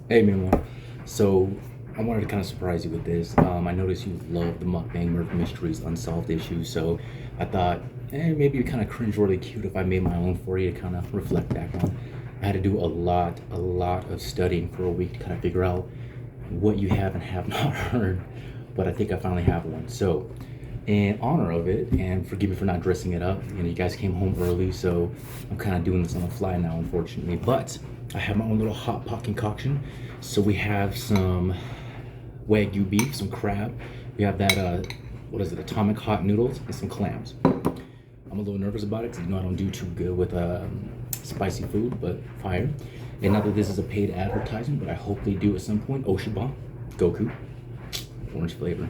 Hey, Mimo. So, I wanted to kind of surprise you with this. I noticed you love the mukbang murder mysteries, unsolved issues. So, I thought, maybe it'd be kind of cringeworthy cute if I made my own for you to kind of reflect back on. I had to do a lot of studying for a week to kind of figure out what you have and have not heard. But I think I finally have one. So, in honor of it, and forgive me for not dressing it up, you guys came home early, so I'm kind of doing this on the fly now, unfortunately. But I have my own little hot pot concoction. So we have some Wagyu beef, some crab. We have that, what is it, atomic hot noodles, and some clams. I'm a little nervous about it because I don't do too good with spicy food, but fire. And not that this is a paid advertisement, but I hope they do at some point. Oshiba, Goku, orange flavor.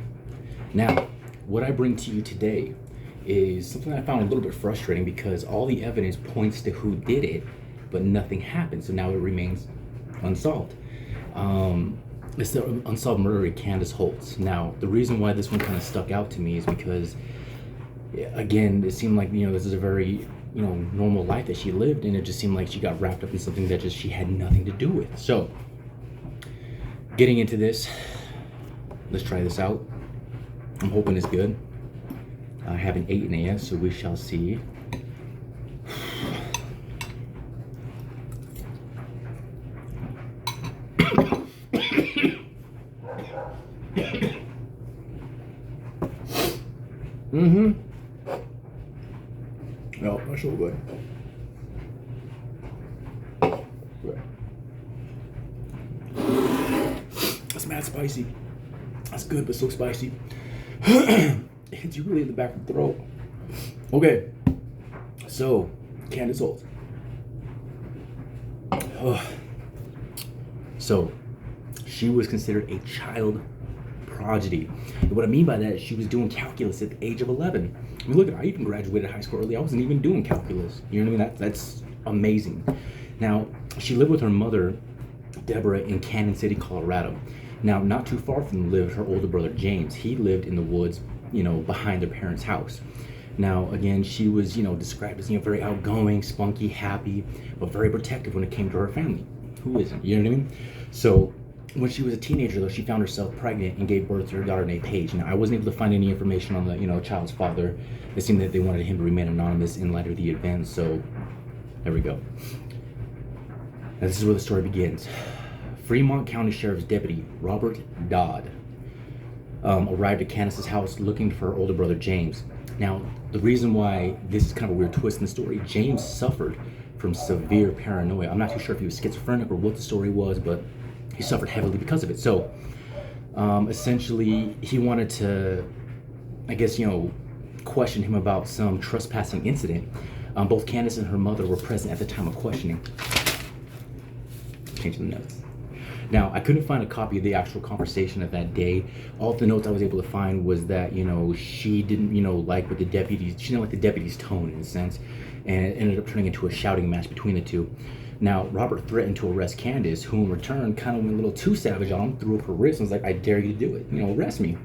Now, what I bring to you today is something I found a little bit frustrating because all the evidence points to who did it, but nothing happened. So now it remains unsolved. It's the unsolved murder of Candace Holtz. Now, the reason why this one kind of stuck out to me is because, again, it seemed like this is a very normal life that she lived, and it just seemed like she got wrapped up in something that just she had nothing to do with. So, getting into this, let's try this out. I'm hoping it's good. I haven't eaten it yet, so we shall see. Mm-hmm. No, that's so good. That's mad spicy. That's good, but so spicy. It hits you really in the back of the throat. Okay, so Candace Holt. So she was considered a child prodigy. And what I mean by that is she was doing calculus at the age of 11. I mean, look, I even graduated high school early. I wasn't even doing calculus. You know what I mean? That's amazing. Now, she lived with her mother, Deborah, in Canyon City, Colorado. Now, not too far from them lived her older brother, James. He lived in the woods, behind their parents' house. Now, again, she was, described as, very outgoing, spunky, happy, but very protective when it came to her family. Who isn't? You know what I mean? So, when she was a teenager, though, she found herself pregnant and gave birth to her daughter named Paige. Now, I wasn't able to find any information on the, child's father. It seemed that they wanted him to remain anonymous in light of the events. So, there we go. Now, this is where the story begins. Fremont County Sheriff's Deputy Robert Dodd arrived at Candace's house looking for her older brother James. Now, the reason why this is kind of a weird twist in the story, James suffered from severe paranoia. I'm not too sure if he was schizophrenic or what the story was, but he suffered heavily because of it. So, essentially, he wanted to, I guess, question him about some trespassing incident. Both Candace and her mother were present at the time of questioning. Changing the notes. Now, I couldn't find a copy of the actual conversation of that day. All of the notes I was able to find was that, she didn't, like what the deputies, she didn't like the deputy's tone in a sense, and it ended up turning into a shouting match between the two. Now, Robert threatened to arrest Candace, who in return kind of went a little too savage on him, threw up her wrist, and was like, I dare you to do it. Arrest me.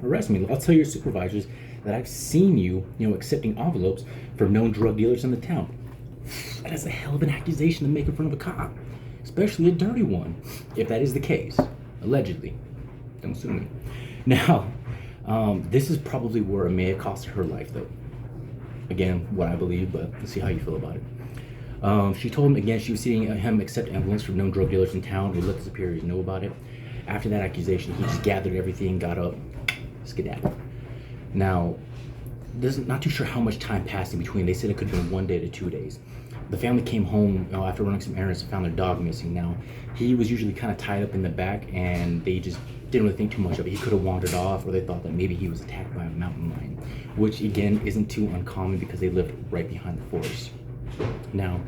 I'll tell your supervisors that I've seen you, accepting envelopes from known drug dealers in the town. That is a hell of an accusation to make in front of a cop, especially a dirty one, if that is the case, allegedly. Don't sue me. Now, this is probably where it may have cost her life, though. Again, what I believe, but let's see how you feel about it. She told him again she was seeing him accept envelopes from known drug dealers in town who let the superiors know about it. After that accusation, he just gathered everything, got up, skedaddled. Now, not too sure how much time passed in between. They said it could have been 1 day to 2 days. The family came home after running some errands and found their dog missing. Now, he was usually kind of tied up in the back, and they just didn't really think too much of it. He could have wandered off, or they thought that maybe he was attacked by a mountain lion, which again isn't too uncommon because they lived right behind the forest. Now,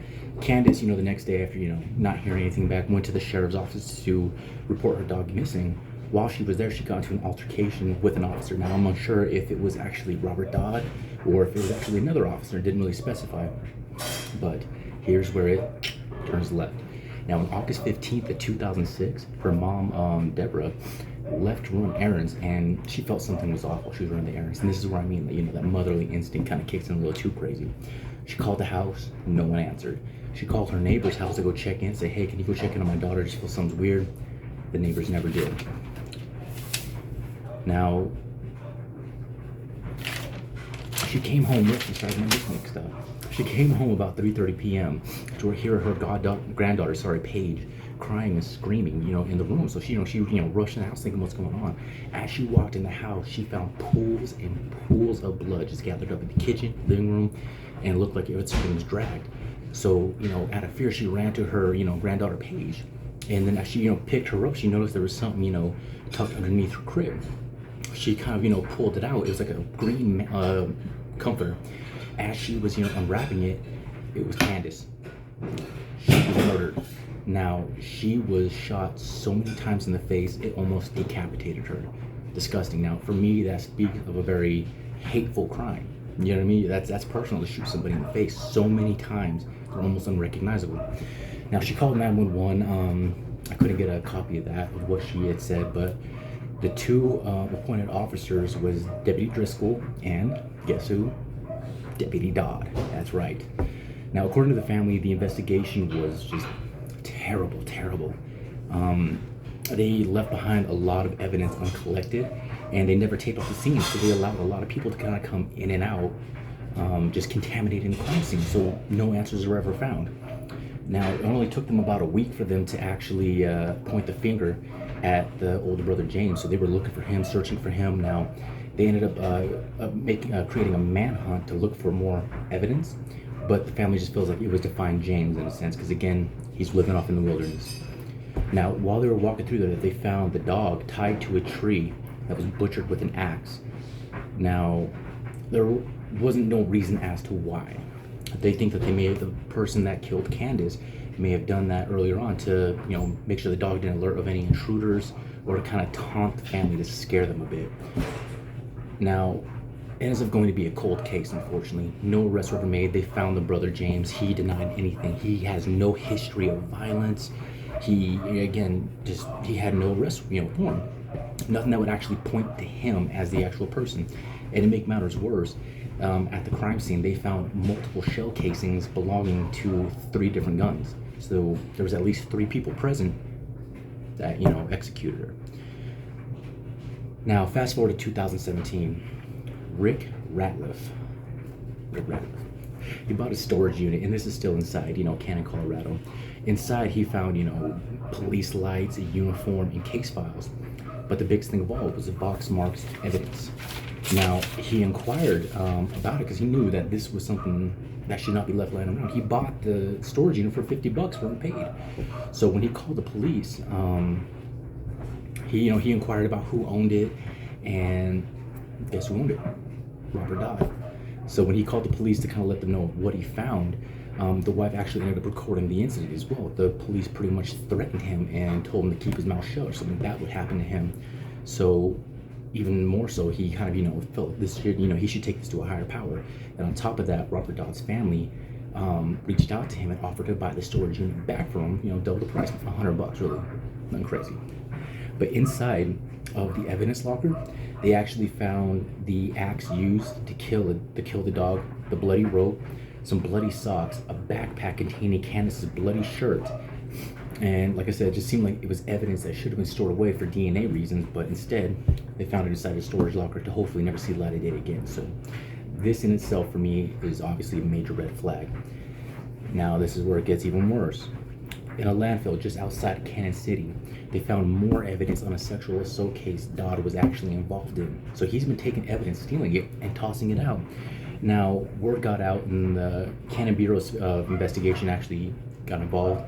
Candace, the next day after, not hearing anything back, went to the sheriff's office to report her dog missing. While she was there, she got into an altercation with an officer. Now, I'm unsure if it was actually Robert Dodd or if it was actually another officer. It didn't really specify. But here's where it turns left. Now, on August 15th of 2006, her mom, Deborah, left to run errands, and she felt something was off while she was running the errands. And this is where I mean that, that motherly instinct kind of kicks in a little too crazy. She called the house, no one answered. She called her neighbor's house to go check in, say, hey, can you go check in on my daughter? She feels something's weird. The neighbors never did. Now, she came home with, I'm sorry, my this mixed up. She came home about 3:30 p.m. to hear her granddaughter, Paige, crying and screaming, in the room. So she rushed in the house thinking what's going on. As she walked in the house, she found pools and pools of blood just gathered up in the kitchen, living room, and it looked like something was dragged. So, out of fear, she ran to her, granddaughter Paige. And then as she, picked her up, she noticed there was something, tucked underneath her crib. She kind of, pulled it out. It was like a green comforter. As she was, unwrapping it, it was Candace. She was murdered. Now, she was shot so many times in the face, it almost decapitated her. Disgusting. Now, for me, that speaks of a very hateful crime. You know what I mean? That's personal to shoot somebody in the face so many times, they're almost unrecognizable. Now, she called 911. I couldn't get a copy of that, of what she had said, but the two appointed officers was Deputy Driscoll and, guess who? Deputy Dodd. That's right. Now, according to the family, the investigation was just terrible. They left behind a lot of evidence uncollected, and they never taped off the scene, so they allowed a lot of people to kind of come in and out, just contaminating the crime scene, so no answers were ever found. Now, it only took them about a week for them to actually point the finger at the older brother James, so they were looking for him, searching for him. Now, they ended up creating a manhunt to look for more evidence, but the family just feels like it was to find James in a sense, because again, he's living off in the wilderness. Now, while they were walking through there, they found the dog tied to a tree that was butchered with an axe. Now, there wasn't no reason as to why. They think that the person that killed Candace may have done that earlier on to, make sure the dog didn't alert of any intruders, or to kind of taunt the family to scare them a bit. Now, it ends up going to be a cold case, unfortunately. No arrests were ever made. They found the brother James. He denied anything. He has no history of violence. He had no arrest, for him. Nothing that would actually point to him as the actual person. And to make matters worse, at the crime scene, they found multiple shell casings belonging to 3 different guns. So there was at least 3 people present that, executed her. Now, fast forward to 2017, Rick Ratliff. He bought a storage unit, and this is still inside, Cannon, Colorado. Inside, he found, police lights, a uniform, and case files. But the biggest thing of all was the box marks evidence. Now, he inquired about it because he knew that this was something that should not be left lying around. He bought the storage unit for $50, weren't paid. So when he called the police, he inquired about who owned it, and guess who owned it? Robert Dodd. So when he called the police to kind of let them know what he found, the wife actually ended up recording the incident as well. The police pretty much threatened him and told him to keep his mouth shut, or something that would happen to him. So even more so, he kind of, felt this should, he should take this to a higher power. And on top of that, Robert Dodd's family reached out to him and offered to buy the storage unit back from him, double the price, $100, really, nothing crazy. But inside of the evidence locker, they actually found the axe used to kill the dog, the bloody rope, some bloody socks, a backpack containing Candace's bloody shirt. And like I said, it just seemed like it was evidence that should have been stored away for DNA reasons, but instead they found it inside a storage locker to hopefully never see the light of day again. So this in itself for me is obviously a major red flag. Now this is where it gets even worse. In a landfill just outside Cannon City, they found more evidence on a sexual assault case Dodd was actually involved in. So he's been taking evidence, stealing it, and tossing it out. Now, word got out, and the Cannon Bureau's investigation actually got involved.